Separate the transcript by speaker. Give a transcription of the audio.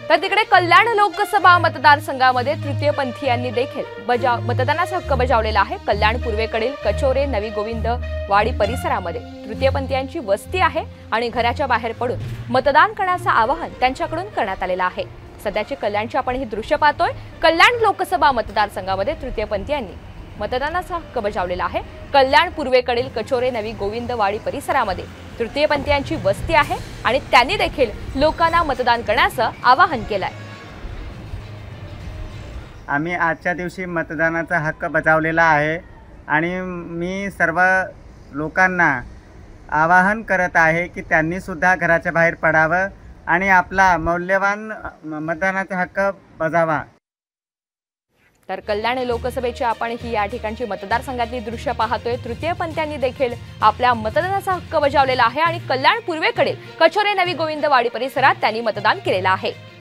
Speaker 1: तर तिकडे कल्याण लोकसभा मतदारसंघामध्ये तृतीयपंथीयांनी देखील मतदानाचा हक्क बजावलेला आहे। कल्याण पूर्वेकडील कचोरे नवी गोविंद वाडी परिसरामध्ये तृतीयपंथीयांची वस्ती आहे आणि घराच्या बाहेर पडून मतदान करण्याचं आवाहन त्यांच्याकडून करण्यात आलेलं आहे। सध्याची कल्याणची आपण ही दृश्य पाहतोय। कल्याण लोकसभा मतदारसंघामध्ये तृतीयपंथीयांनी मतदानाचा हक्क बजावलेला आहे। कल्याण पूर्वेकडील कचोरे नवी गोविंद वाडी परिसरामध्ये तृतीयपंथीयांची वस्ती आहे आणि त्यांनी देखील लोकांना मतदान करण्याचं आवाहन केलंय।
Speaker 2: आम्ही आजच्या दिवशी मतदानाचा हक्क बजावलेला आहे आणि मी सर्व लोकांना आवाहन करत आहे की त्यांनी सुद्धा घराच्या बाहेर पडावं आणि आपला मौल्यवान मतदानाचा हक्क बजावा।
Speaker 1: तर कल्याण लोकसभेची आपण ही या ठिकाणची मतदारसंघातली दृश्य पाहतोय। तृतीयपंथीयांनी देखील आपल्या मतदानाचा हक्क बजावलेला आहे आणि कल्याण पूर्वेकडील कचोरे नवी गोविंद वाडी परिसरात त्यांनी मतदान केलेलं आहे।